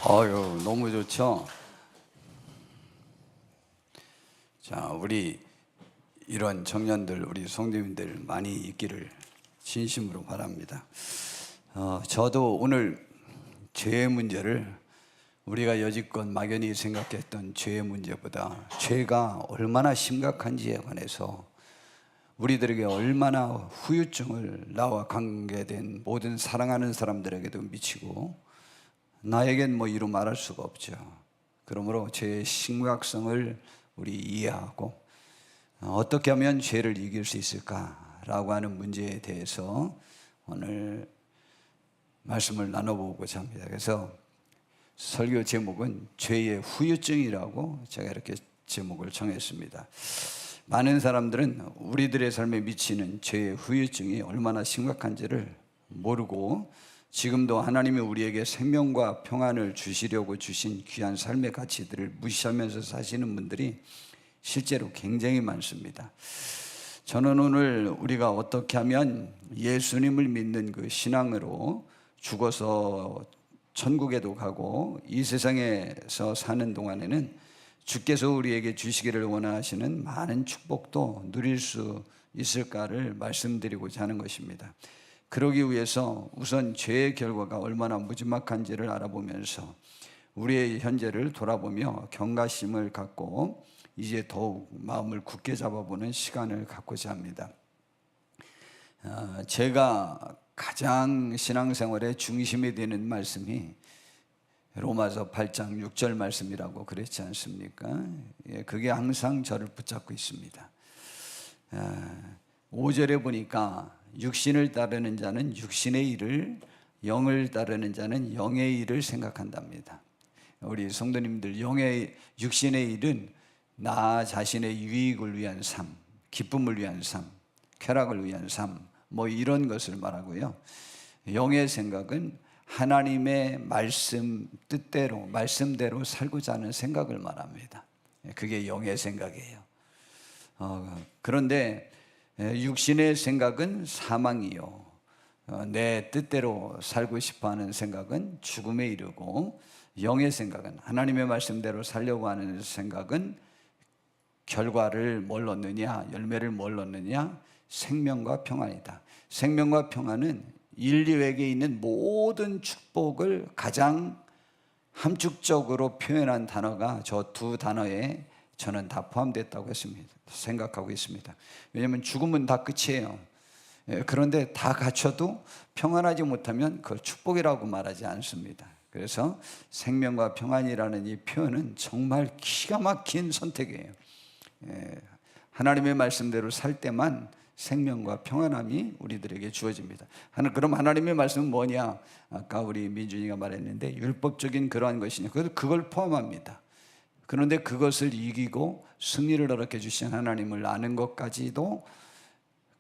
너무 좋죠. 자, 우리 이런 청년들, 우리 성도님들 많이 있기를 진심으로 바랍니다. 저도 오늘 죄의 문제를 우리가 여지껏 막연히 생각했던 죄의 문제보다 죄가 얼마나 심각한지에 관해서 우리들에게 얼마나 후유증을 나와 관계된 모든 사랑하는 사람들에게도 미치고 나에겐 이루 말할 수가 없죠. 그러므로 죄의 심각성을 우리 이해하고 어떻게 하면 죄를 이길 수 있을까라고 하는 문제에 대해서 오늘 말씀을 나눠보고자 합니다. 그래서 설교 제목은 죄의 후유증이라고 제가 이렇게 제목을 정했습니다. 많은 사람들은 우리들의 삶에 미치는 죄의 후유증이 얼마나 심각한지를 모르고 지금도 하나님이 우리에게 생명과 평안을 주시려고 주신 귀한 삶의 가치들을 무시하면서 사시는 분들이 실제로 굉장히 많습니다. 저는 오늘 우리가 어떻게 하면 예수님을 믿는 그 신앙으로 죽어서 천국에도 가고 이 세상에서 사는 동안에는 주께서 우리에게 주시기를 원하시는 많은 축복도 누릴 수 있을까를 말씀드리고자 하는 것입니다. 그러기 위해서 우선 죄의 결과가 얼마나 무지막한지를 알아보면서 우리의 현재를 돌아보며 경각심을 갖고 이제 더욱 마음을 굳게 잡아보는 시간을 갖고자 합니다. 제가 가장 신앙생활의 중심이 되는 말씀이 로마서 8장 6절 말씀이라고 그랬지 않습니까? 그게 항상 저를 붙잡고 있습니다. 5절에 보니까 육신을 따르는 자는 육신의 일을, 영을 따르는 자는 영의 일을 생각한답니다. 우리 성도님들, 육신의 일은 나 자신의 유익을 위한 삶, 기쁨을 위한 삶, 쾌락을 위한 삶, 이런 것을 말하고요. 영의 생각은 하나님의 말씀 뜻대로, 말씀대로 살고자 하는 생각을 말합니다. 그게 영의 생각이에요. 그런데 육신의 생각은 사망이요, 내 뜻대로 살고 싶어하는 생각은 죽음에 이르고, 영의 생각은 하나님의 말씀대로 살려고 하는 생각은 결과를 뭘 얻느냐, 열매를 뭘 얻느냐, 생명과 평안이다. 생명과 평안은 인류에게 있는 모든 축복을 가장 함축적으로 표현한 단어가 저 두 단어에 저는 다 포함됐다고 생각하고 있습니다. 왜냐하면 죽음은 다 끝이에요. 그런데 다 갖춰도 평안하지 못하면 그걸 축복이라고 말하지 않습니다. 그래서 생명과 평안이라는 이 표현은 정말 기가 막힌 선택이에요. 하나님의 말씀대로 살 때만 생명과 평안함이 우리들에게 주어집니다. 그럼 하나님의 말씀은 뭐냐? 아까 우리 민준이가 말했는데 율법적인 그러한 것이냐? 그걸 포함합니다. 그런데 그것을 이기고 승리를 허락해 주신 하나님을 아는 것까지도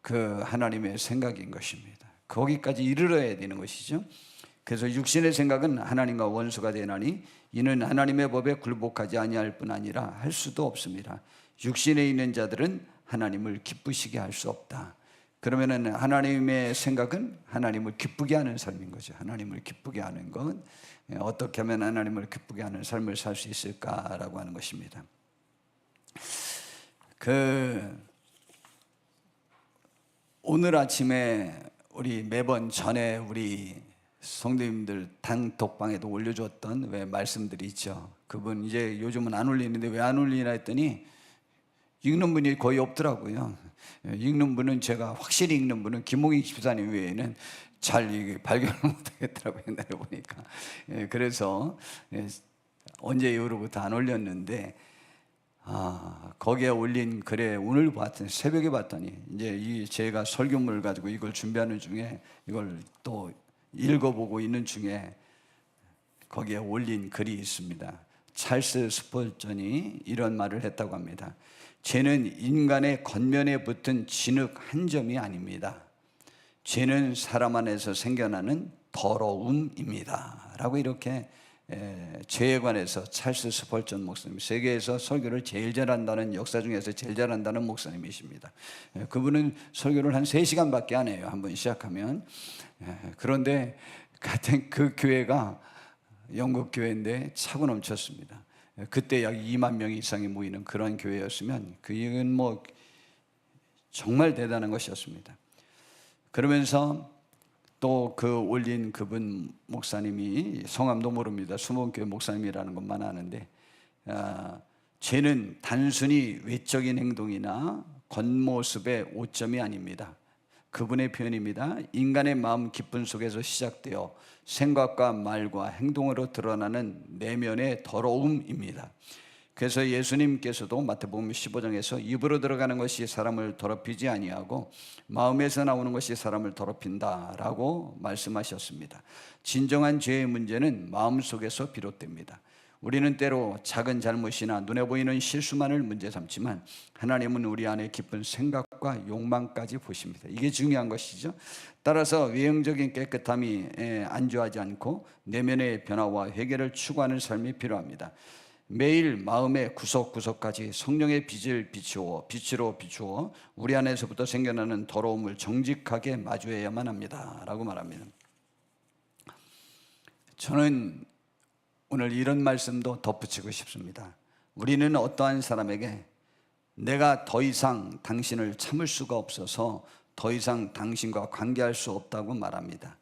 그 하나님의 생각인 것입니다. 거기까지 이르러야 되는 것이죠. 그래서 육신의 생각은 하나님과 원수가 되나니 이는 하나님의 법에 굴복하지 아니할 뿐 아니라 할 수도 없습니다. 육신에 있는 자들은 하나님을 기쁘시게 할 수 없다. 그러면은 하나님의 생각은 하나님을 기쁘게 하는 삶인 거죠. 하나님을 기쁘게 하는 건 어떻게 하면 하나님을 기쁘게 하는 삶을 살 수 있을까라고 하는 것입니다. 오늘 아침에 우리 매번 전에 우리 성도님들 단톡방에도 올려줬던 말씀들이 있죠. 그분 이제 요즘은 안 올리는데 왜 안 올리나 했더니 읽는 분이 거의 없더라고요. 읽는 분은 제가 확실히 읽는 분은 김홍희 집사님 외에는 잘 발견을 못하겠더라고요. 옛날에 보니까. 그래서 언제 이후로부터 안 올렸는데 거기에 올린 글에 오늘 새벽에 봤더니 이제 제가 설교문을 가지고 이걸 준비하는 중에 이걸 또 읽어보고 있는 중에 거기에 올린 글이 있습니다. 찰스 스펄전이 이런 말을 했다고 합니다. 죄는 인간의 겉면에 붙은 진흙 한 점이 아닙니다. 죄는 사람 안에서 생겨나는 더러움입니다. 라고 이렇게 죄에 관해서 찰스 스펄전 목사님, 세계에서 설교를 제일 잘한다는, 역사 중에서 제일 잘한다는 목사님이십니다. 그분은 설교를 한 3시간밖에 안 해요. 한번 시작하면. 그런데 같은 그 교회가 영국 교회인데 차고 넘쳤습니다. 그때 약 2만 명 이상이 모이는 그런 교회였으면 그건 뭐 정말 대단한 것이었습니다. 그러면서 또 그 올린 그분 목사님이 성함도 모릅니다. 수목교회 목사님이라는 것만 아는데 죄는 단순히 외적인 행동이나 겉모습의 오점이 아닙니다. 그분의 표현입니다. 인간의 마음 깊은 속에서 시작되어 생각과 말과 행동으로 드러나는 내면의 더러움입니다. 그래서 예수님께서도 마태복음 15장에서 입으로 들어가는 것이 사람을 더럽히지 아니하고 마음에서 나오는 것이 사람을 더럽힌다라고 말씀하셨습니다. 진정한 죄의 문제는 마음속에서 비롯됩니다. 우리는 때로 작은 잘못이나 눈에 보이는 실수만을 문제 삼지만 하나님은 우리 안에 깊은 생각과 욕망까지 보십니다. 이게 중요한 것이죠. 따라서 외형적인 깨끗함이 안주하지 않고 내면의 변화와 회개를 추구하는 삶이 필요합니다. 매일 마음의 구석구석까지 성령의 빛을 빛으로 비추어 우리 안에서부터 생겨나는 더러움을 정직하게 마주해야만 합니다 라고 말합니다. 저는 오늘 이런 말씀도 덧붙이고 싶습니다. 우리는 어떠한 사람에게 내가 더 이상 당신을 참을 수가 없어서 더 이상 당신과 관계할 수 없다고 말합니다.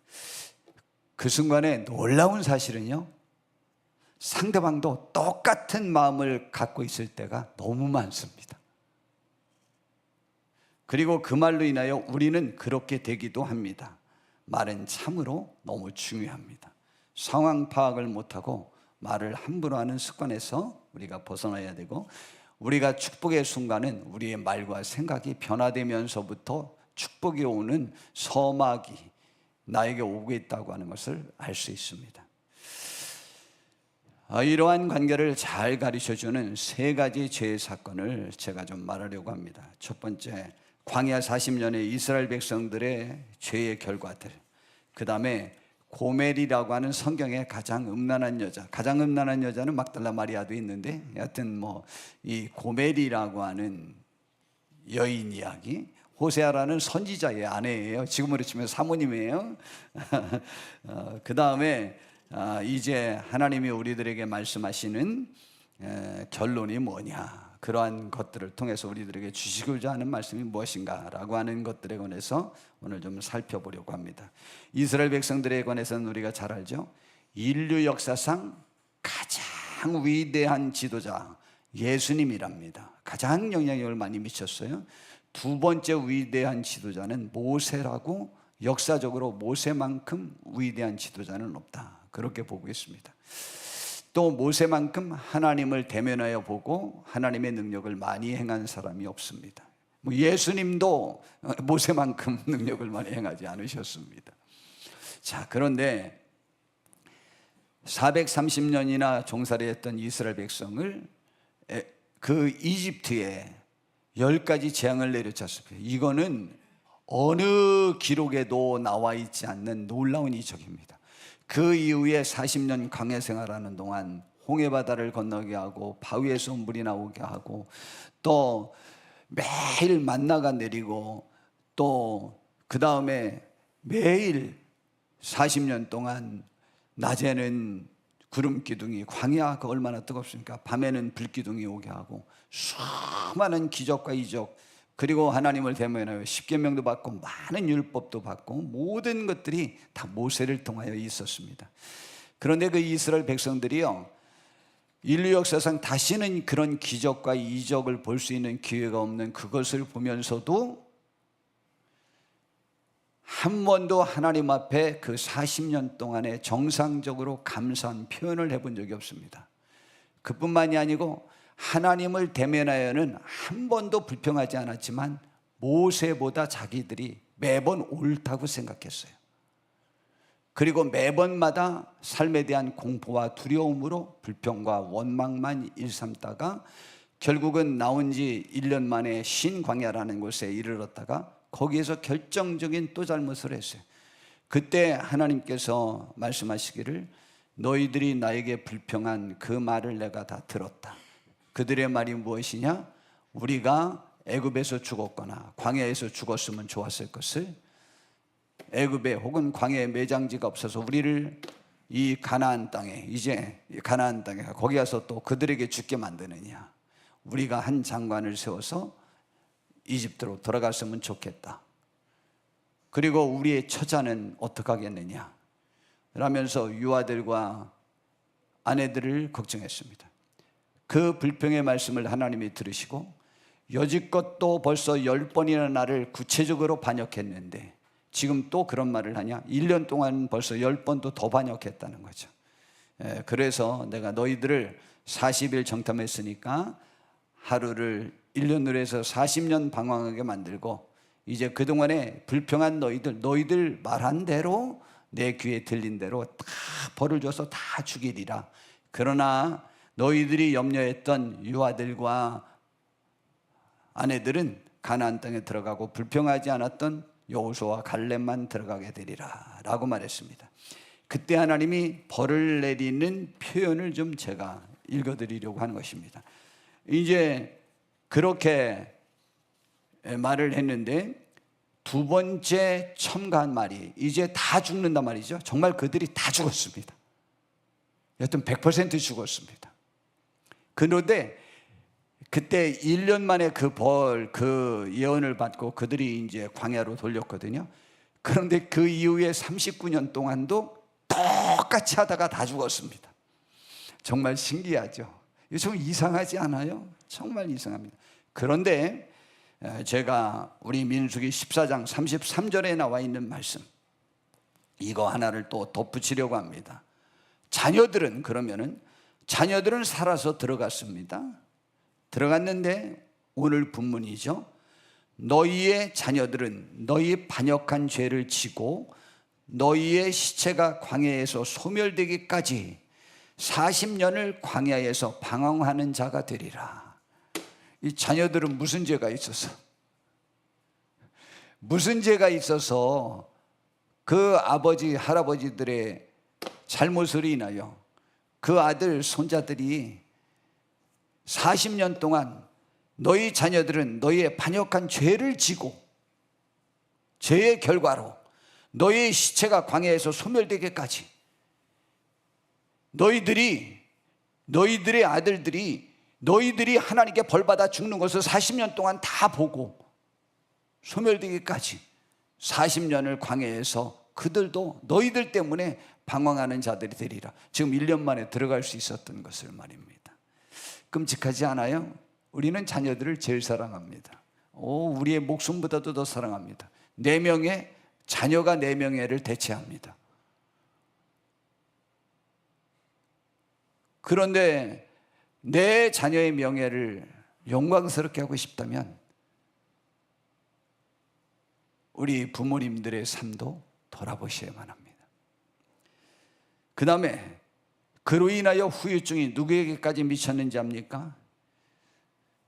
그 순간에 놀라운 사실은요, 상대방도 똑같은 마음을 갖고 있을 때가 너무 많습니다. 그리고 그 말로 인하여 우리는 그렇게 되기도 합니다. 말은 참으로 너무 중요합니다. 상황 파악을 못하고 말을 함부로 하는 습관에서 우리가 벗어나야 되고, 우리가 축복의 순간은 우리의 말과 생각이 변화되면서부터 축복이 오는 서막이 나에게 오고 있다고 하는 것을 알 수 있습니다. 이러한 관계를 잘 가르쳐주는 세 가지 죄의 사건을 제가 좀 말하려고 합니다. 첫 번째, 광야 40년의 이스라엘 백성들의 죄의 결과들. 그 다음에 고멜이라고 하는 성경의 가장 음란한 여자, 가장 음란한 여자는 막달라 마리아도 있는데 여하튼 뭐 이 고멜이라고 하는 여인 이야기, 호세아라는 선지자의 아내예요. 지금으로 치면 사모님이에요. 그 다음에 이제 하나님이 우리들에게 말씀하시는 결론이 뭐냐, 그러한 것들을 통해서 우리들에게 주시고자 하는 말씀이 무엇인가 라고 하는 것들에 관해서 오늘 좀 살펴보려고 합니다. 이스라엘 백성들에 관해서는 우리가 잘 알죠. 인류 역사상 가장 위대한 지도자 예수님이랍니다. 가장 영향력을 많이 미쳤어요. 두 번째 위대한 지도자는 모세라고, 역사적으로 모세만큼 위대한 지도자는 없다, 그렇게 보고 있습니다. 또 모세만큼 하나님을 대면하여 보고 하나님의 능력을 많이 행한 사람이 없습니다. 예수님도 모세만큼 능력을 많이 행하지 않으셨습니다. 자, 그런데 430년이나 종살이 했던 이스라엘 백성을 그 이집트에 10가지 재앙을 내려쳤습니다. 이거는 어느 기록에도 나와 있지 않는 놀라운 이적입니다. 그 이후에 40년 광야 생활하는 동안 홍해바다를 건너게 하고 바위에서 물이 나오게 하고 또 매일 만나가 내리고 또 그 다음에 매일 40년 동안 낮에는 구름 기둥이, 광야가 얼마나 뜨겁습니까? 밤에는 불 기둥이 오게 하고 수많은 기적과 이적, 그리고 하나님을 대면하여 십계명도 받고 많은 율법도 받고 모든 것들이 다 모세를 통하여 있었습니다. 그런데 그 이스라엘 백성들이요, 인류 역사상 다시는 그런 기적과 이적을 볼 수 있는 기회가 없는 그것을 보면서도 한 번도 하나님 앞에 그 40년 동안에 정상적으로 감사한 표현을 해본 적이 없습니다. 그뿐만이 아니고 하나님을 대면하여는 한 번도 불평하지 않았지만 모세보다 자기들이 매번 옳다고 생각했어요. 그리고 매번마다 삶에 대한 공포와 두려움으로 불평과 원망만 일삼다가 결국은 나온 지 1년 만에 신광야라는 곳에 이르렀다가 거기에서 결정적인 또 잘못을 했어요. 그때 하나님께서 말씀하시기를 너희들이 나에게 불평한 그 말을 내가 다 들었다. 그들의 말이 무엇이냐? 우리가 애굽에서 죽었거나 광야에서 죽었으면 좋았을 것을, 애굽에 혹은 광야에 매장지가 없어서 우리를 이 가나안 땅에, 이제 가나안 땅에 거기 가서 또 그들에게 죽게 만드느냐? 우리가 한 장관을 세워서 이집트로 돌아갔으면 좋겠다. 그리고 우리의 처자는 어떻게 하겠느냐? 라면서 유아들과 아내들을 걱정했습니다. 그 불평의 말씀을 하나님이 들으시고 여지껏 또 벌써 10번이나 나를 구체적으로 반역했는데 지금 또 그런 말을 하냐? 1년 동안 벌써 10번도 더 반역했다는 거죠. 그래서 내가 너희들을 40일 정탐했으니까 하루를 1년으로 해서 40년 방황하게 만들고 이제 그동안에 불평한 너희들 말한 대로 내 귀에 들린 대로 다 벌을 줘서 다 죽이리라. 그러나 너희들이 염려했던 유아들과 아내들은 가나안 땅에 들어가고 불평하지 않았던 여호수아와 갈렙만 들어가게 되리라 라고 말했습니다. 그때 하나님이 벌을 내리는 표현을 좀 제가 읽어드리려고 하는 것입니다. 이제 그렇게 말을 했는데 두 번째 첨가한 말이 이제 다 죽는단 말이죠. 정말 그들이 다 죽었습니다. 여튼 100% 죽었습니다. 그런데 그때 1년 만에 그 예언을 받고 그들이 이제 광야로 돌렸거든요. 그런데 그 이후에 39년 동안도 똑같이 하다가 다 죽었습니다. 정말 신기하죠. 이거 좀 이상하지 않아요? 정말 이상합니다. 그런데 제가 우리 민수기 14장 33절에 나와 있는 말씀, 이거 하나를 또 덧붙이려고 합니다. 자녀들은 살아서 들어갔습니다. 들어갔는데 오늘 본문이죠. 너희의 자녀들은 너희 반역한 죄를 지고 너희의 시체가 광야에서 소멸되기까지 40년을 광야에서 방황하는 자가 되리라. 이 자녀들은 무슨 죄가 있어서 그 아버지 할아버지들의 잘못으로 인하여 그 아들 손자들이 40년 동안 너희 자녀들은 너희의 반역한 죄를 지고 죄의 결과로 너희의 시체가 광야에서 소멸되기까지 너희들의 아들들이 너희들이 하나님께 벌받아 죽는 것을 40년 동안 다 보고 소멸되기까지 40년을 광야에서 그들도 너희들 때문에 방황하는 자들이 되리라. 지금 1년 만에 들어갈 수 있었던 것을 말입니다. 끔찍하지 않아요? 우리는 자녀들을 제일 사랑합니다. 우리의 목숨보다도 더 사랑합니다. 4명의 자녀가 4명을 대체합니다. 그런데 내 자녀의 명예를 영광스럽게 하고 싶다면 우리 부모님들의 삶도 돌아보셔야만 합니다. 그 다음에 그로 인하여 후유증이 누구에게까지 미쳤는지 압니까?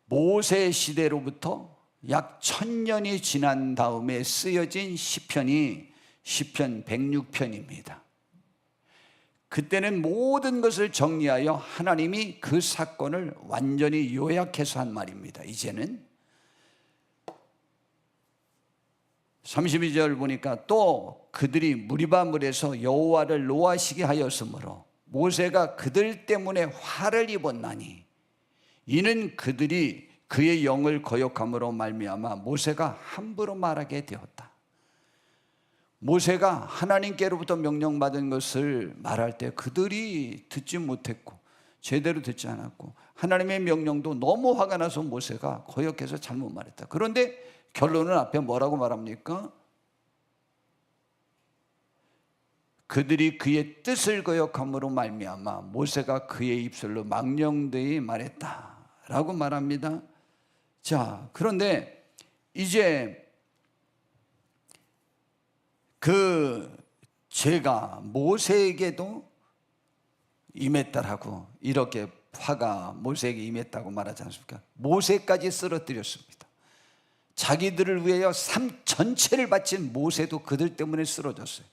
모세 시대로부터 약 1000년이 지난 다음에 쓰여진 시편이 시편 106편입니다. 그때는 모든 것을 정리하여 하나님이 그 사건을 완전히 요약해서 한 말입니다. 이제는 32절 보니까 또 그들이 무리바물에서 여호와를 노하시게 하였으므로 모세가 그들 때문에 화를 입었나니 이는 그들이 그의 영을 거역함으로 말미암아 모세가 함부로 말하게 되었다. 모세가 하나님께로부터 명령받은 것을 말할 때 그들이 듣지 못했고 제대로 듣지 않았고 하나님의 명령도 너무 화가 나서 모세가 거역해서 잘못 말했다. 그런데 결론은 앞에 뭐라고 말합니까? 그들이 그의 뜻을 거역함으로 말미암아 모세가 그의 입술로 망령되이 말했다라고 말합니다. 자, 그런데 이제 그 죄가 모세에게도 임했다라고 이렇게 화가 모세에게 임했다고 말하지 않습니까? 모세까지 쓰러뜨렸습니다. 자기들을 위하여 삶 전체를 바친 모세도 그들 때문에 쓰러졌어요.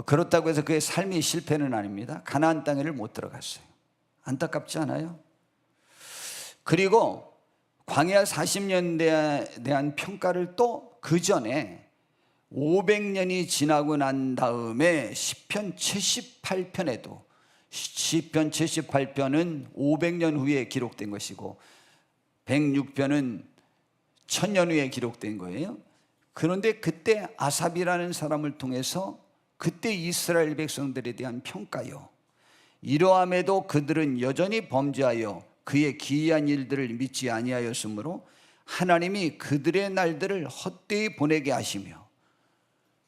그렇다고 해서 그의 삶이 실패는 아닙니다. 가나안 땅에를 못 들어갔어요. 안타깝지 않아요? 그리고 광야 40년대에 대한 평가를 또 그 전에 500년이 지나고 난 다음에 시편 78편에도, 시편 78편은 500년 후에 기록된 것이고 106편은 1000년 후에 기록된 거예요. 그런데 그때 아삽이라는 사람을 통해서 그때 이스라엘 백성들에 대한 평가요, 이러함에도 그들은 여전히 범죄하여 그의 기이한 일들을 믿지 아니하였으므로 하나님이 그들의 날들을 헛되이 보내게 하시며,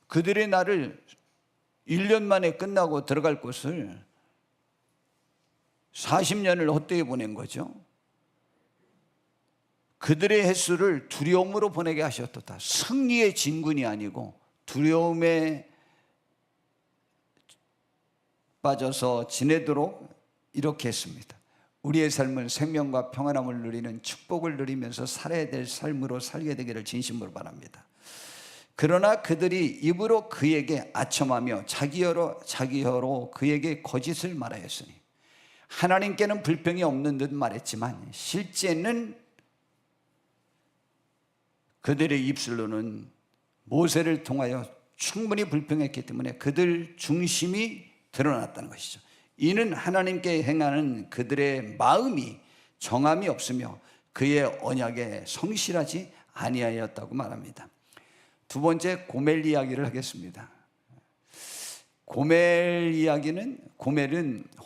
그들의 날을 1년 만에 끝나고 들어갈 곳을 40년을 헛되이 보낸 거죠. 그들의 횟수를 두려움으로 보내게 하셨도다. 승리의 진군이 아니고 두려움에 빠져서 지내도록 이렇게 했습니다. 우리의 삶은 생명과 평안함을 누리는 축복을 누리면서 살아야 될 삶으로 살게 되기를 진심으로 바랍니다. 그러나 그들이 입으로 그에게 아첨하며 자기 혀로 그에게 거짓을 말하였으니, 하나님께는 불평이 없는 듯 말했지만 실제는 그들의 입술로는 모세를 통하여 충분히 불평했기 때문에 그들 중심이 드러났다는 것이죠. 이는 하나님께 행하는 그들의 마음이 정함이 없으며 그의 언약에 성실하지 아니하였다고 말합니다. 두 번째, 고멜 이야기를 하겠습니다. 고멜은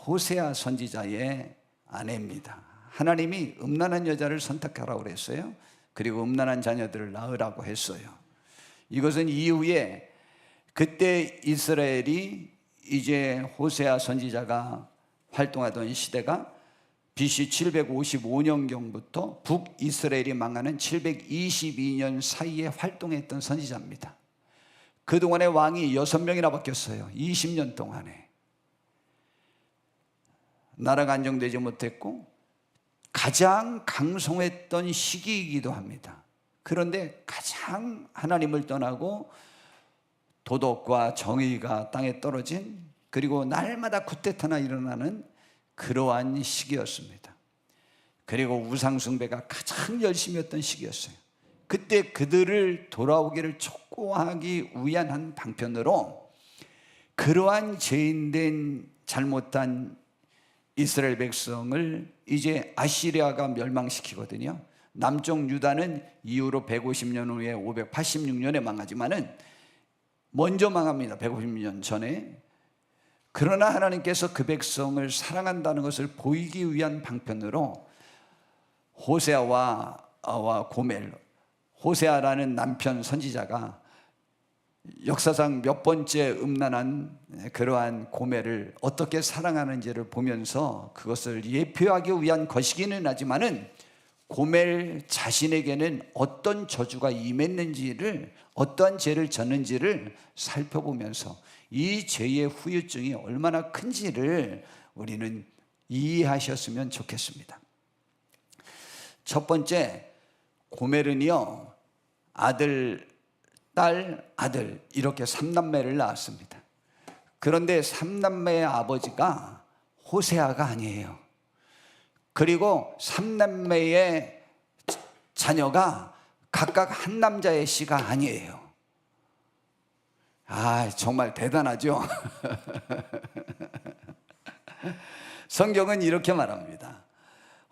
호세아 선지자의 아내입니다. 하나님이 음란한 여자를 선택하라고 그랬어요. 그리고 음란한 자녀들을 낳으라고 했어요. 이것은 이후에 그때 이스라엘이 이제 호세아 선지자가 활동하던 시대가 BC 755년경부터 북이스라엘이 망하는 722년 사이에 활동했던 선지자입니다. 그동안에 왕이 6명이나 바뀌었어요. 20년 동안에. 나라가 안정되지 못했고 가장 강성했던 시기이기도 합니다. 그런데 가장 하나님을 떠나고 도덕과 정의가 땅에 떨어진, 그리고 날마다 쿠데타나 일어나는 그러한 시기였습니다. 그리고 우상숭배가 가장 열심히 했던 시기였어요. 그때 그들을 돌아오기를 촉구하기 위한 한 방편으로 그러한 죄인된 잘못한 이스라엘 백성을 이제 아시리아가 멸망시키거든요. 남쪽 유다는 이후로 150년 후에 586년에 망하지만은 먼저 망합니다. 150년 전에. 그러나 하나님께서 그 백성을 사랑한다는 것을 보이기 위한 방편으로 호세아와 고멜, 호세아라는 남편 선지자가 역사상 몇 번째 음란한 그러한 고멜을 어떻게 사랑하는지를 보면서 그것을 예표하기 위한 것이기는 하지만은 고멜 자신에게는 어떤 저주가 임했는지를, 어떠한 죄를 졌는지를 살펴보면서 이 죄의 후유증이 얼마나 큰지를 우리는 이해하셨으면 좋겠습니다. 첫 번째, 고멜은요, 아들, 딸, 아들 이렇게 3남매를 낳았습니다. 그런데 3남매의 아버지가 호세아가 아니에요. 그리고 3남매의 자녀가 각각 한 남자의 씨가 아니에요. 정말 대단하죠. 성경은 이렇게 말합니다.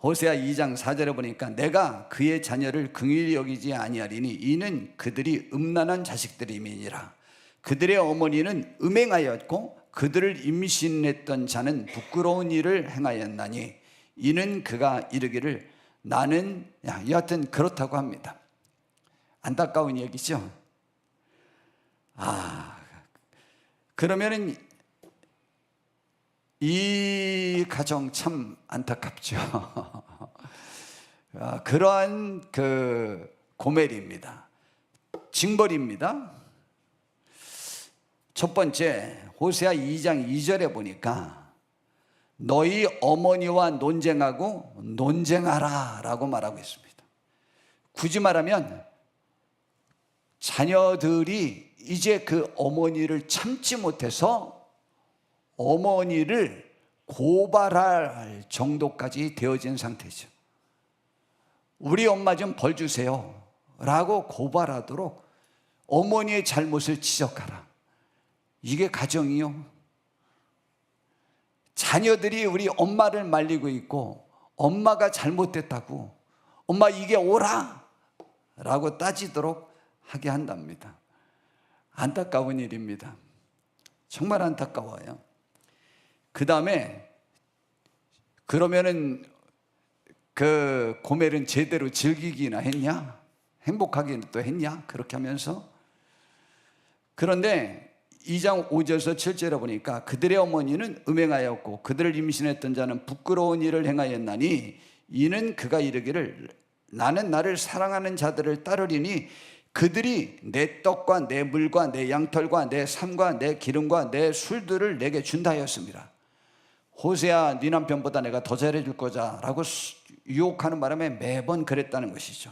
호세아 2장 4절에 보니까 내가 그의 자녀를 긍휼히 여기지 아니하리니 이는 그들이 음란한 자식들임이니라. 그들의 어머니는 음행하였고 그들을 임신했던 자는 부끄러운 일을 행하였나니 이는 그가 이르기를 나는, 여하튼 그렇다고 합니다. 안타까운 얘기죠. 그러면은 이 가정 참 안타깝죠. 그러한 그 고멜입니다. 징벌입니다. 첫 번째, 호세아 2장 2절에 보니까 너희 어머니와 논쟁하고 논쟁하라 라고 말하고 있습니다. 굳이 말하면 자녀들이 이제 그 어머니를 참지 못해서 어머니를 고발할 정도까지 되어진 상태죠. 우리 엄마 좀 벌 주세요 라고 고발하도록 어머니의 잘못을 지적하라. 이게 가정이요? 자녀들이 우리 엄마를 말리고 있고 엄마가 잘못됐다고 엄마 이게 옳아 라고 따지도록 하게 한답니다. 안타까운 일입니다. 정말 안타까워요. 그 다음에 그러면은 그 고멜은 제대로 즐기기나 했냐? 행복하기는 또 했냐? 그렇게 하면서. 그런데 2장 5절에서 7절에 보니까 그들의 어머니는 음행하였고 그들을 임신했던 자는 부끄러운 일을 행하였나니 이는 그가 이르기를 나는 나를 사랑하는 자들을 따르리니 그들이 내 떡과 내 물과 내 양털과 내 삶과 내 기름과 내 술들을 내게 준다 하였습니다. 호세야 네 남편보다 내가 더 잘해줄 거자 라고 유혹하는 바람에 매번 그랬다는 것이죠.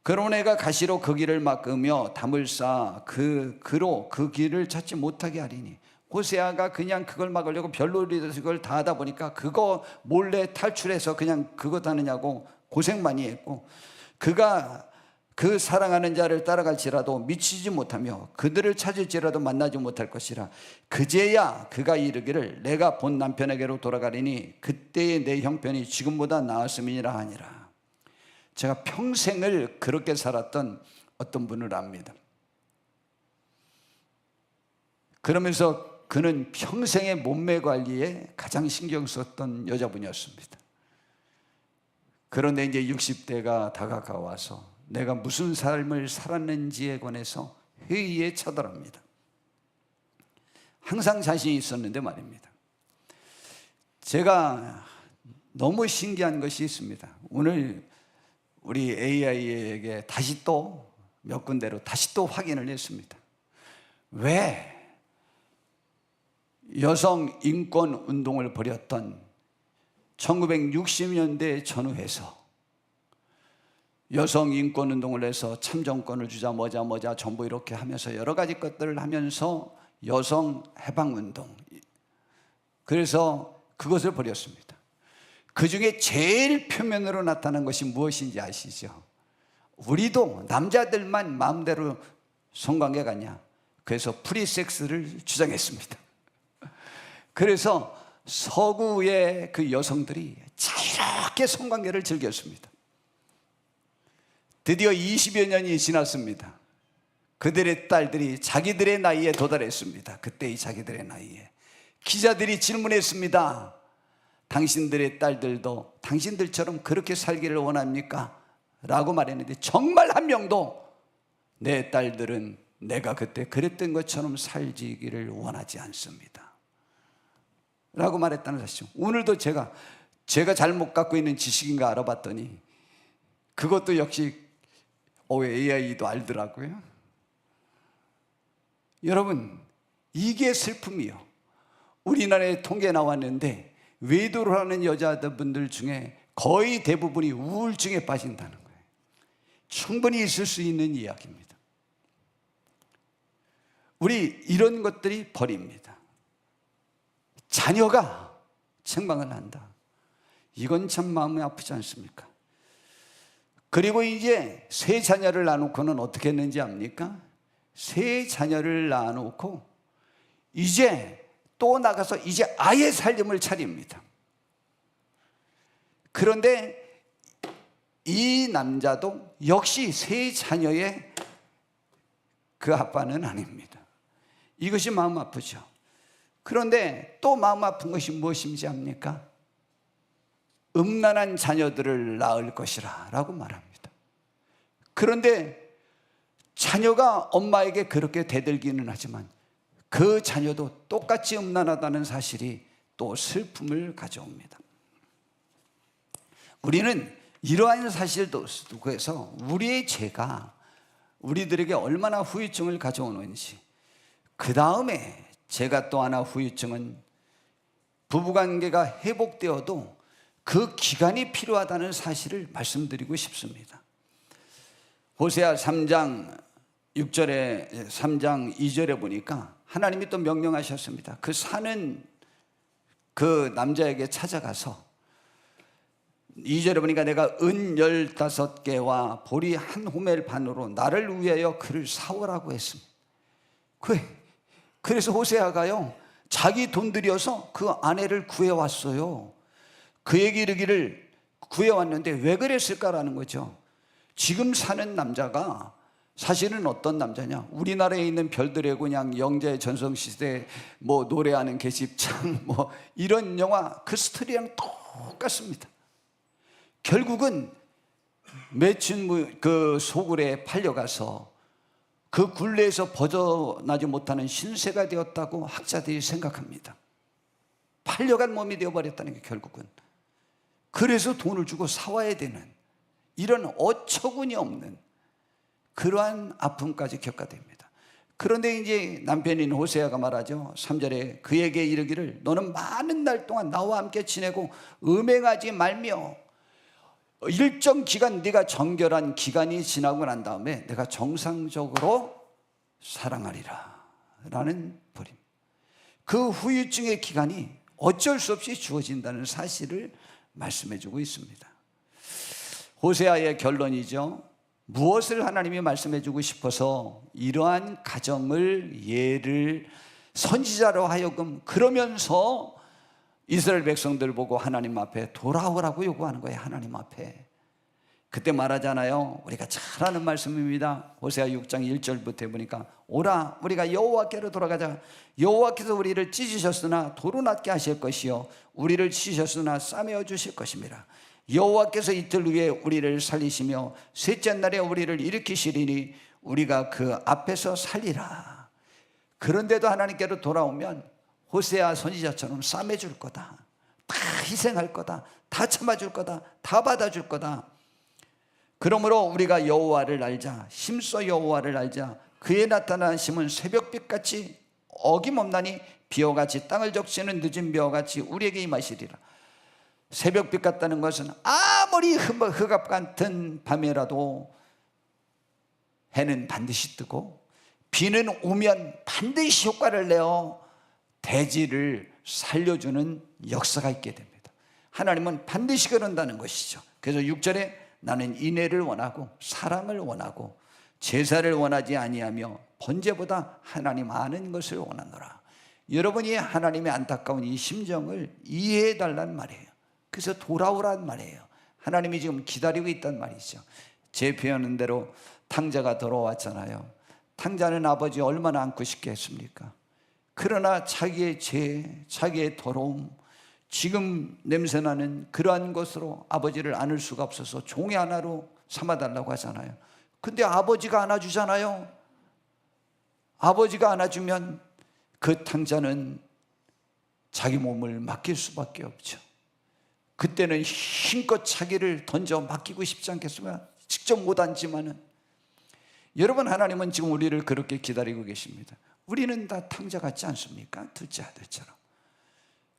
그런 애가 가시로 그 길을 막으며 담을 쌓아 그로 그 길을 찾지 못하게 하리니 호세아가 그냥 그걸 막으려고 별놀이에서 그걸 다 하다 보니까 그거 몰래 탈출해서 그냥 그거 하느냐고 고생 많이 했고 그가 그 사랑하는 자를 따라갈지라도 미치지 못하며 그들을 찾을지라도 만나지 못할 것이라. 그제야 그가 이르기를 내가 본 남편에게로 돌아가리니 그때의 내 형편이 지금보다 나았음이니라 하니라. 제가 평생을 그렇게 살았던 어떤 분을 압니다. 그러면서 그는 평생의 몸매 관리에 가장 신경 썼던 여자분이었습니다. 그런데 이제 60대가 다가와서 내가 무슨 삶을 살았는지에 관해서 회의에 처돌합니다. 항상 자신이 있었는데 말입니다. 제가 너무 신기한 것이 있습니다. 오늘 우리 AI에게 다시 또 몇 군데로 다시 또 확인을 했습니다. 왜 여성 인권 운동을 벌였던 1960년대 전후해서 여성 인권 운동을 해서 참정권을 주자 뭐자 전부 이렇게 하면서 여러 가지 것들을 하면서 여성 해방 운동, 그래서 그것을 벌였습니다. 그 중에 제일 표면으로 나타난 것이 무엇인지 아시죠? 우리도 남자들만 마음대로 성관계 가냐? 그래서 프리섹스를 주장했습니다. 그래서 서구의 그 여성들이 자유롭게 성관계를 즐겼습니다. 드디어 20여 년이 지났습니다. 그들의 딸들이 자기들의 나이에 도달했습니다. 그때의 자기들의 나이에. 기자들이 질문했습니다. 당신들의 딸들도 당신들처럼 그렇게 살기를 원합니까? 라고 말했는데 정말 한 명도 내 딸들은 내가 그때 그랬던 것처럼 살기를 원하지 않습니다 라고 말했다는 사실이죠. 오늘도 제가 잘못 갖고 있는 지식인가 알아봤더니 그것도 역시 AI도 알더라고요. 여러분, 이게 슬픔이요. 우리나라에 통계 나왔는데 외도를 하는 여자분들 중에 거의 대부분이 우울증에 빠진다는 거예요. 충분히 있을 수 있는 이야기입니다. 우리 이런 것들이 벌입니다. 자녀가 책망을 한다. 이건 참 마음이 아프지 않습니까? 그리고 이제 세 자녀를 낳아놓고는 어떻게 했는지 압니까? 세 자녀를 낳아놓고 이제 또 나가서 이제 아예 살림을 차립니다. 그런데 이 남자도 역시 세 자녀의 그 아빠는 아닙니다. 이것이 마음 아프죠. 그런데 또 마음 아픈 것이 무엇인지 압니까? 음란한 자녀들을 낳을 것이라 라고 말합니다. 그런데 자녀가 엄마에게 그렇게 대들기는 하지만 그 자녀도 똑같이 음란하다는 사실이 또 슬픔을 가져옵니다. 우리는 이러한 사실도 해서 우리의 죄가 우리들에게 얼마나 후유증을 가져오는지, 그 다음에 제가 또 하나 후유증은 부부관계가 회복되어도 그 기간이 필요하다는 사실을 말씀드리고 싶습니다. 호세아 3장 6절에 3장 2절에 보니까 하나님이 또 명령하셨습니다. 그 사는 그 남자에게 찾아가서 2절에 보니까 내가 은 15개와 보리 한 호멜 반으로 나를 위하여 그를 사오라고 했습니다. 그래서 호세아가요, 자기 돈 들여서 그 아내를 구해왔어요. 그에게 이르기를 구해왔는데 왜 그랬을까라는 거죠. 지금 사는 남자가 사실은 어떤 남자냐, 우리나라에 있는 별들의 고향, 영재 전성시대 뭐 노래하는 계집창 뭐 이런 영화 그 스토리랑 똑같습니다. 결국은 맺힌 그 소굴에 팔려가서 그 굴레에서 벗어나지 못하는 신세가 되었다고 학자들이 생각합니다. 팔려간 몸이 되어버렸다는 게 결국은. 그래서 돈을 주고 사와야 되는 이런 어처구니 없는 그러한 아픔까지 겪게 됩니다. 그런데 이제 남편인 호세아가 말하죠. 3절에 그에게 이르기를 너는 많은 날 동안 나와 함께 지내고 음행하지 말며 일정 기간 네가 정결한 기간이 지나고 난 다음에 내가 정상적으로 사랑하리라 라는 벌임. 그 후유증의 기간이 어쩔 수 없이 주어진다는 사실을 말씀해 주고 있습니다. 호세아의 결론이죠. 무엇을 하나님이 말씀해 주고 싶어서 이러한 가정을 예를 선지자로 하여금 그러면서 이스라엘 백성들 보고 하나님 앞에 돌아오라고 요구하는 거예요. 하나님 앞에. 그때 말하잖아요. 우리가 잘 아는 말씀입니다. 호세아 6장 1절부터 보니까 오라 우리가 여호와께로 돌아가자. 여호와께서 우리를 찢으셨으나 도로 낫게 하실 것이요 우리를 치셨으나 싸매어 주실 것입니다. 여호와께서 이틀 후에 우리를 살리시며 셋째 날에 우리를 일으키시리니 우리가 그 앞에서 살리라. 그런데도 하나님께로 돌아오면 호세아 선지자처럼 싸매줄 거다, 다 희생할 거다, 다 참아줄 거다, 다 받아줄 거다. 그러므로 우리가 여호와를 알자, 힘써 여호와를 알자. 그의 나타나심은 새벽빛같이 어김없나니 비와같이 땅을 적시는 늦은 비와같이 우리에게 임하시리라. 새벽빛 같다는 것은 아무리 흑암 같은 밤에라도 해는 반드시 뜨고 비는 오면 반드시 효과를 내어 대지를 살려주는 역사가 있게 됩니다. 하나님은 반드시 그런다는 것이죠. 그래서 6절에 나는 인애를 원하고 사랑을 원하고 제사를 원하지 아니하며 번제보다 하나님 아는 것을 원하노라. 여러분이 하나님의 안타까운 이 심정을 이해해 달란 말이에요. 그래서 돌아오란 말이에요. 하나님이 지금 기다리고 있단 말이죠. 제 표현한 대로 탕자가 돌아왔잖아요. 탕자는 아버지 얼마나 안고 싶게 했습니까? 그러나 자기의 죄, 자기의 더러움, 지금 냄새나는 그러한 것으로 아버지를 안을 수가 없어서 종의 하나로 삼아달라고 하잖아요. 근데 아버지가 안아주잖아요. 아버지가 안아주면 그 탕자는 자기 몸을 맡길 수밖에 없죠. 그때는 힘껏 자기를 던져 맡기고 싶지 않겠으면 직접 못 앉지만은, 여러분 하나님은 지금 우리를 그렇게 기다리고 계십니다. 우리는 다 탕자 같지 않습니까? 둘째 아들처럼.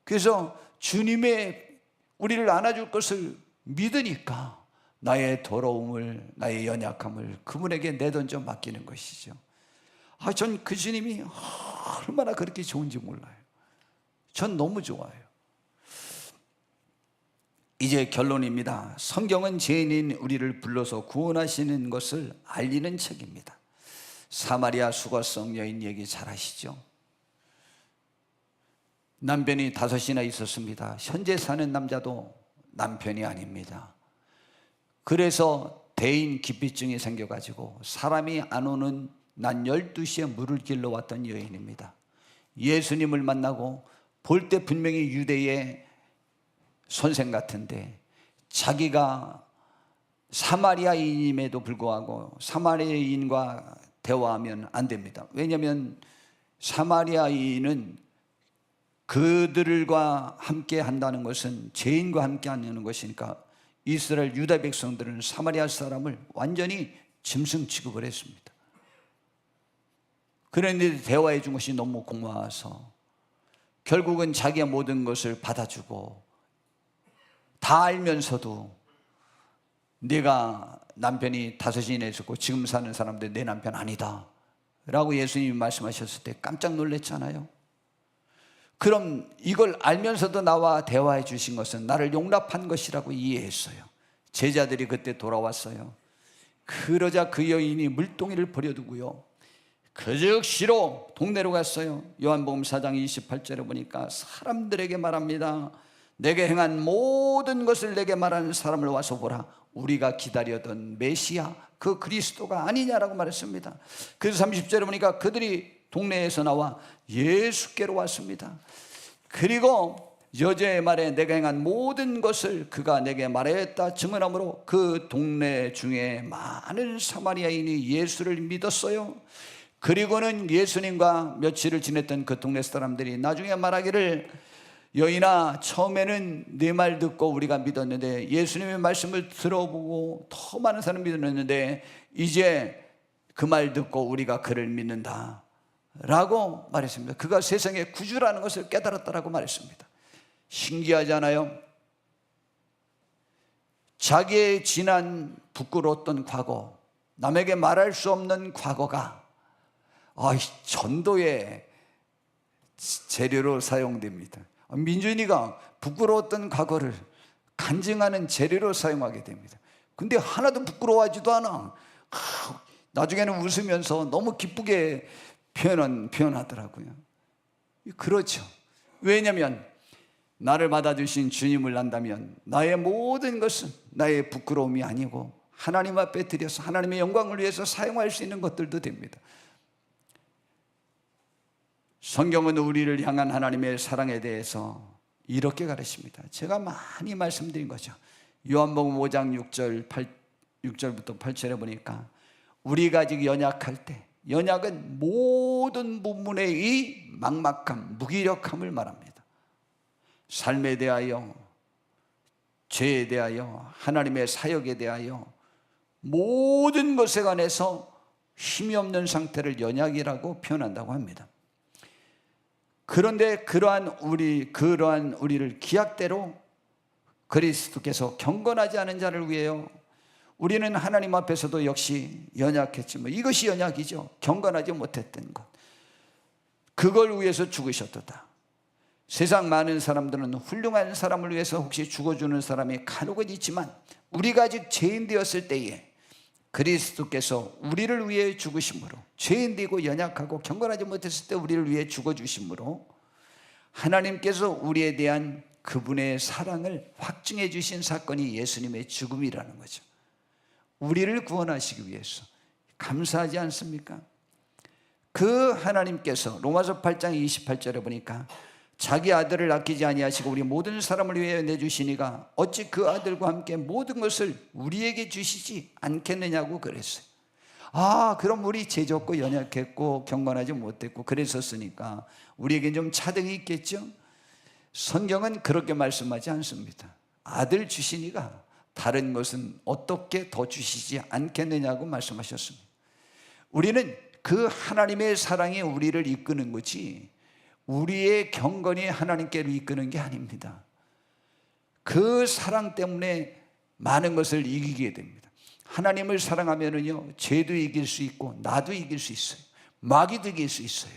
그래서 주님의 우리를 안아줄 것을 믿으니까 나의 더러움을, 나의 연약함을 그분에게 내던져 맡기는 것이죠. 전 그 주님이 얼마나 그렇게 좋은지 몰라요. 전 너무 좋아요. 이제 결론입니다. 성경은 죄인인 우리를 불러서 구원하시는 것을 알리는 책입니다. 사마리아 수가성 여인 얘기 잘 아시죠? 남편이 5이나 있었습니다. 현재 사는 남자도 남편이 아닙니다. 그래서 대인 기피증이 생겨가지고 사람이 안 오는 낮 12시에 물을 길러 왔던 여인입니다. 예수님을 만나고 볼 때 분명히 유대의 선생 같은데 자기가 사마리아인임에도 불구하고 사마리아인과 대화하면 안 됩니다. 왜냐하면 사마리아인은 그들과 함께 한다는 것은 죄인과 함께 하는 것이니까 이스라엘 유다 백성들은 사마리아 사람을 완전히 짐승 취급을 했습니다. 그런데 대화해 준 것이 너무 고마워서 결국은 자기의 모든 것을 받아주고, 다 알면서도 네가 남편이 5이나 있었고 지금 사는 사람들 내 남편 아니다 라고 예수님이 말씀하셨을 때 깜짝 놀랐잖아요. 그럼 이걸 알면서도 나와 대화해 주신 것은 나를 용납한 것이라고 이해했어요. 제자들이 그때 돌아왔어요. 그러자 그 여인이 물동이를 버려두고요, 그 즉시로 동네로 갔어요. 요한복음 4장 28절에 보니까 사람들에게 말합니다. 내게 행한 모든 것을 내게 말하는 사람을 와서 보라. 우리가 기다리던 메시아, 그 그리스도가 아니냐라고 말했습니다. 그래서 30절에 보니까 그들이 동네에서 나와 예수께로 왔습니다. 그리고 여자의 말에 내가 행한 모든 것을 그가 내게 말했다 증언함으로 그 동네 중에 많은 사마리아인이 예수를 믿었어요. 그리고는 예수님과 며칠을 지냈던 그 동네 사람들이 나중에 말하기를, 여인아, 처음에는 네 말 듣고 우리가 믿었는데 예수님의 말씀을 들어보고 더 많은 사람이 믿었는데 이제 그 말 듣고 우리가 그를 믿는다 라고 말했습니다. 그가 세상의 구주라는 것을 깨달았다라고 말했습니다. 신기하지 않아요? 자기의 지난 부끄러웠던 과거, 남에게 말할 수 없는 과거가 전도의 재료로 사용됩니다. 민준이가 부끄러웠던 과거를 간증하는 재료로 사용하게 됩니다. 근데 하나도 부끄러워하지도 않아. 나중에는 웃으면서 너무 기쁘게 표현하더라고요. 그렇죠. 왜냐하면 나를 받아주신 주님을 안다면 나의 모든 것은 나의 부끄러움이 아니고 하나님 앞에 드려서 하나님의 영광을 위해서 사용할 수 있는 것들도 됩니다. 성경은 우리를 향한 하나님의 사랑에 대해서 이렇게 가르칩니다. 제가 많이 말씀드린 거죠. 요한복음 5장 6절부터 8절에 보니까 우리가 아직 연약할 때, 연약은 모든 부분의 이 막막함, 무기력함을 말합니다. 삶에 대하여, 죄에 대하여, 하나님의 사역에 대하여 모든 것에 관해서 힘이 없는 상태를 연약이라고 표현한다고 합니다. 그런데 그러한 우리를 기약대로 그리스도께서 경건하지 않은 자를 위해요, 우리는 하나님 앞에서도 역시 연약했지만 이것이 연약이죠. 경건하지 못했던 것, 그걸 위해서 죽으셨도다. 세상 많은 사람들은 훌륭한 사람을 위해서 혹시 죽어주는 사람이 간혹은 있지만 우리가 아직 죄인 되었을 때에 그리스도께서 우리를 위해 죽으심으로, 죄인 되고 연약하고 경건하지 못했을 때 우리를 위해 죽어주심으로 하나님께서 우리에 대한 그분의 사랑을 확증해 주신 사건이 예수님의 죽음이라는 거죠. 우리를 구원하시기 위해서. 감사하지 않습니까? 그 하나님께서 로마서 8장 28절에 보니까 자기 아들을 아끼지 아니하시고 우리 모든 사람을 위해 내주시니가 어찌 그 아들과 함께 모든 것을 우리에게 주시지 않겠느냐고 그랬어요. 그럼 우리 죄 없고 연약했고 경건하지 못했고 그랬었으니까 우리에겐 좀 차등이 있겠죠? 성경은 그렇게 말씀하지 않습니다. 아들 주시니가 다른 것은 어떻게 더 주시지 않겠느냐고 말씀하셨습니다. 우리는 그 하나님의 사랑이 우리를 이끄는 거지 우리의 경건이 하나님께로 이끄는 게 아닙니다. 그 사랑 때문에 많은 것을 이기게 됩니다. 하나님을 사랑하면은요, 죄도 이길 수 있고 나도 이길 수 있어요. 마귀도 이길 수 있어요.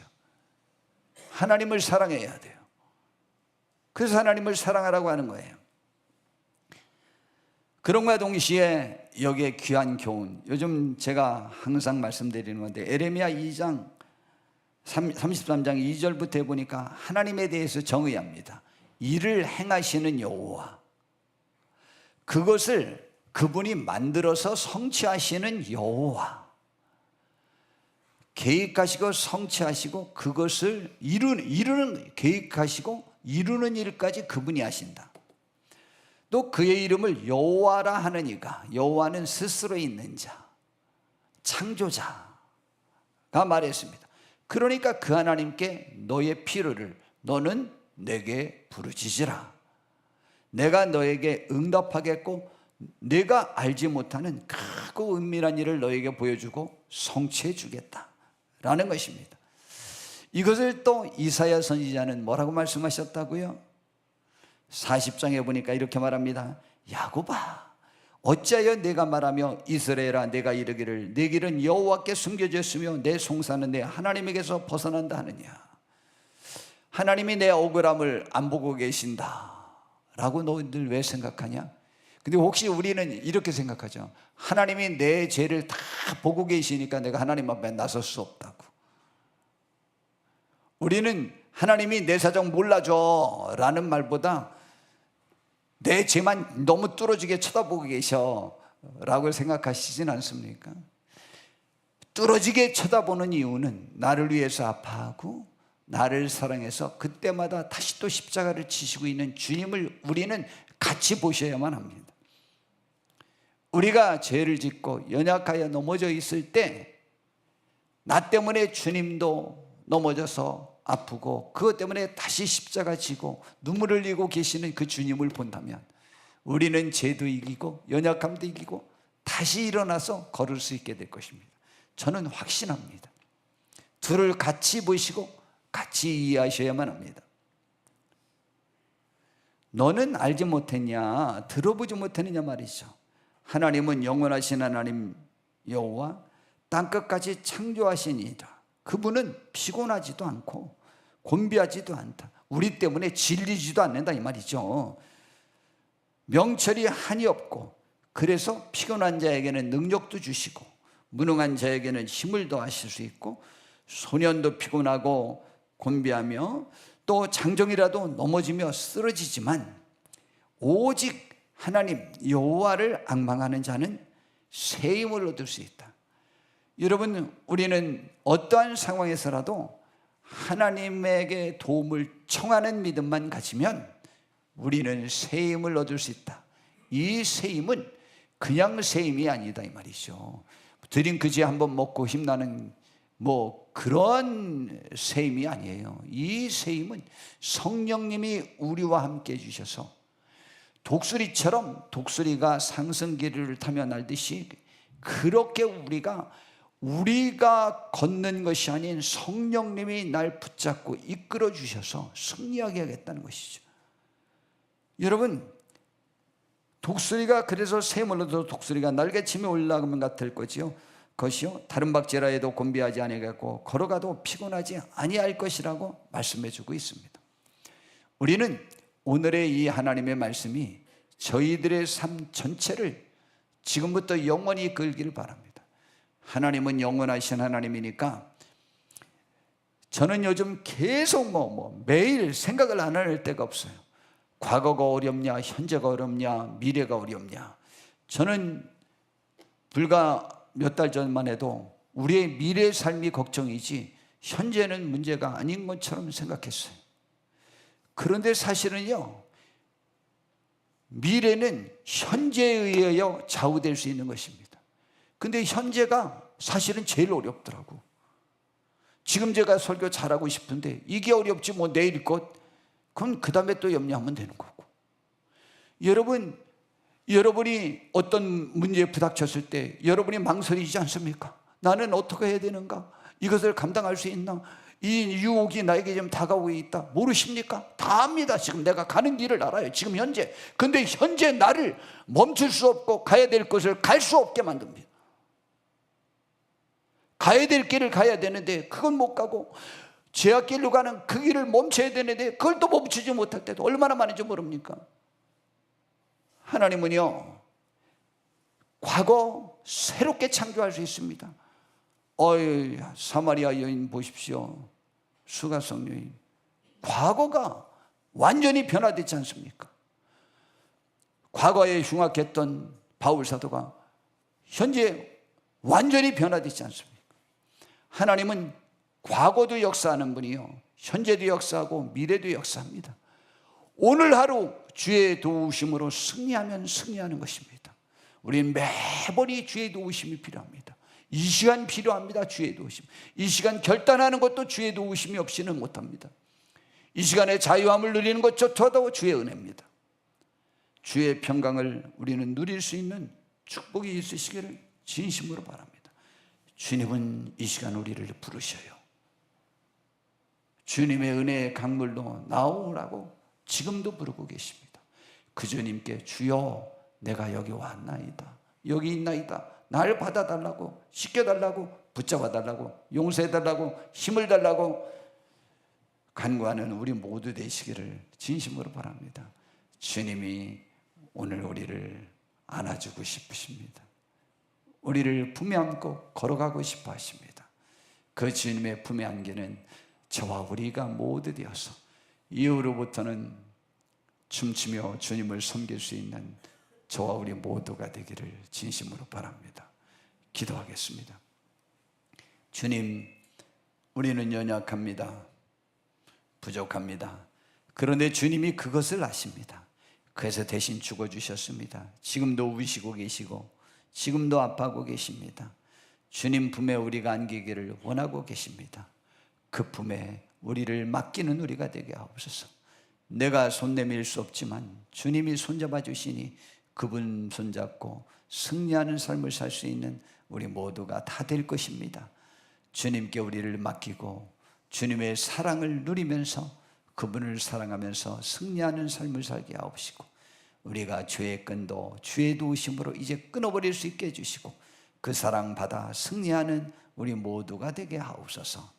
하나님을 사랑해야 돼요. 그래서 하나님을 사랑하라고 하는 거예요. 그런과 동시에 여기에 귀한 교훈, 요즘 제가 항상 말씀드리는 건데 에레미야 2장 33장 2절부터 보니까 하나님에 대해서 정의합니다. 이를 행하시는 여호와, 그것을 그분이 만들어서 성취하시는 여호와, 계획하시고 성취하시고 그것을 이루는 계획하시고 이루는 일까지 그분이 하신다. 또 그의 이름을 여호와라 하느니가, 여호와는 스스로 있는 자, 창조자가 말했습니다. 그러니까 그 하나님께 너의 필요를 너는 내게 부르짖으라. 내가 너에게 응답하겠고 내가 알지 못하는 크고 은밀한 일을 너에게 보여주고 성취해 주겠다 라는 것입니다. 이것을 또 이사야 선지자는 뭐라고 말씀하셨다고요? 40장에 보니까 이렇게 말합니다. 야곱아, 어찌하여 내가 말하며 이스라엘아 내가 이르기를 내 길은 여호와께 숨겨졌으며 내 송사는 내 하나님에게서 벗어난다 하느냐. 하나님이 내 억울함을 안 보고 계신다라고 너희들 왜 생각하냐? 근데 혹시 우리는 이렇게 생각하죠. 하나님이 내 죄를 다 보고 계시니까 내가 하나님 앞에 나설 수 없다고. 우리는 하나님이 내 사정 몰라줘 라는 말보다 내 죄만 너무 뚫어지게 쳐다보고 계셔 라고 생각하시진 않습니까? 뚫어지게 쳐다보는 이유는 나를 위해서 아파하고 나를 사랑해서 그때마다 다시 또 십자가를 지시고 있는 주님을 우리는 같이 보셔야만 합니다. 우리가 죄를 짓고 연약하여 넘어져 있을 때 나 때문에 주님도 넘어져서 아프고 그것 때문에 다시 십자가 지고 눈물을 흘리고 계시는 그 주님을 본다면 우리는 죄도 이기고 연약함도 이기고 다시 일어나서 걸을 수 있게 될 것입니다. 저는 확신합니다. 둘을 같이 보시고 같이 이해하셔야만 합니다. 너는 알지 못했냐, 들어보지 못했느냐 말이죠. 하나님은 영원하신 하나님 여호와 땅끝까지 창조하시니이다. 그분은 피곤하지도 않고 곤비하지도 않다. 우리 때문에 질리지도 않는다 이 말이죠. 명철이 한이 없고 그래서 피곤한 자에게는 능력도 주시고 무능한 자에게는 힘을 더하실 수 있고 소년도 피곤하고 곤비하며 또 장정이라도 넘어지며 쓰러지지만 오직 하나님 여호와를 앙망하는 자는 새 힘을 얻을 수 있다. 여러분, 우리는 어떠한 상황에서라도 하나님에게 도움을 청하는 믿음만 가지면 우리는 새 힘을 얻을 수 있다. 이 새 힘은 그냥 새 힘이 아니다 이 말이죠. 드링크지 한번 먹고 힘나는 그런 새 힘이 아니에요. 이 새 힘은 성령님이 우리와 함께 해주셔서 독수리처럼 독수리가 상승기를 타며 날듯이 그렇게 우리가 걷는 것이 아닌 성령님이 날 붙잡고 이끌어 주셔서 승리하게 하겠다는 것이죠. 여러분, 독수리가 그래서 샘을 얻어도 독수리가 날개치며 올라가면 같을 것이요 다른 박제라에도 곤비하지 아니하겠고 걸어가도 피곤하지 아니할 것이라고 말씀해 주고 있습니다. 우리는 오늘의 이 하나님의 말씀이 저희들의 삶 전체를 지금부터 영원히 이끌기를 바랍니다. 하나님은 영원하신 하나님이니까 저는 요즘 계속 매일 생각을 안 할 때가 없어요. 과거가 어렵냐, 현재가 어렵냐, 미래가 어렵냐. 저는 불과 몇 달 전만 해도 우리의 미래의 삶이 걱정이지 현재는 문제가 아닌 것처럼 생각했어요. 그런데 사실은요, 미래는 현재에 의하여 좌우될 수 있는 것입니다. 근데 현재가 사실은 제일 어렵더라고. 지금 제가 설교 잘하고 싶은데 이게 어렵지 내일 것, 그럼 그 다음에 또 염려하면 되는 거고. 여러분이 어떤 문제에 부닥쳤을 때 여러분이 망설이지 않습니까? 나는 어떻게 해야 되는가? 이것을 감당할 수 있나? 이 유혹이 나에게 지금 다가오고 있다. 모르십니까? 다 압니다. 지금 내가 가는 길을 알아요. 지금 현재. 근데 현재 나를 멈출 수 없고 가야 될 것을 갈 수 없게 만듭니다. 가야 될 길을 가야 되는데 그건 못 가고 죄악길로 가는 그 길을 멈춰야 되는데 그걸 또 멈추지 못할 때도 얼마나 많은지 모릅니까? 하나님은요, 과거 새롭게 창조할 수 있습니다. 사마리아 여인 보십시오. 수가성 여인. 과거가 완전히 변화되지 않습니까? 과거에 흉악했던 바울 사도가 현재 완전히 변화되지 않습니까? 하나님은 과거도 역사하는 분이요, 현재도 역사하고 미래도 역사합니다. 오늘 하루 주의 도우심으로 승리하면 승리하는 것입니다. 우리는 매번이 주의 도우심이 필요합니다. 이 시간 필요합니다. 주의 도우심. 이 시간 결단하는 것도 주의 도우심이 없이는 못합니다. 이 시간에 자유함을 누리는 것조차도 주의 은혜입니다. 주의 평강을 우리는 누릴 수 있는 축복이 있으시기를 진심으로 바랍니다. 주님은 이 시간 우리를 부르셔요. 주님의 은혜의 강물로 나오라고 지금도 부르고 계십니다. 그 주님께 주여 내가 여기 왔나이다, 여기 있나이다, 날 받아달라고, 씻겨달라고, 붙잡아달라고, 용서해달라고, 힘을 달라고 간구하는 우리 모두 되시기를 진심으로 바랍니다. 주님이 오늘 우리를 안아주고 싶으십니다. 우리를 품에 안고 걸어가고 싶어 하십니다. 그 주님의 품에 안기는 저와 우리가 모두 되어서 이후로부터는 춤추며 주님을 섬길 수 있는 저와 우리 모두가 되기를 진심으로 바랍니다. 기도하겠습니다. 주님, 우리는 연약합니다. 부족합니다. 그런데 주님이 그것을 아십니다. 그래서 대신 죽어주셨습니다. 지금도 우시고 계시고 지금도 아파하고 계십니다. 주님 품에 우리가 안기기를 원하고 계십니다. 그 품에 우리를 맡기는 우리가 되게 하옵소서. 내가 손 내밀 수 없지만 주님이 손잡아 주시니 그분 손잡고 승리하는 삶을 살 수 있는 우리 모두가 다 될 것입니다. 주님께 우리를 맡기고 주님의 사랑을 누리면서 그분을 사랑하면서 승리하는 삶을 살게 하옵시고, 우리가 죄의 끈도 주의 도우심으로 이제 끊어버릴 수 있게 해주시고 그 사랑 받아 승리하는 우리 모두가 되게 하옵소서.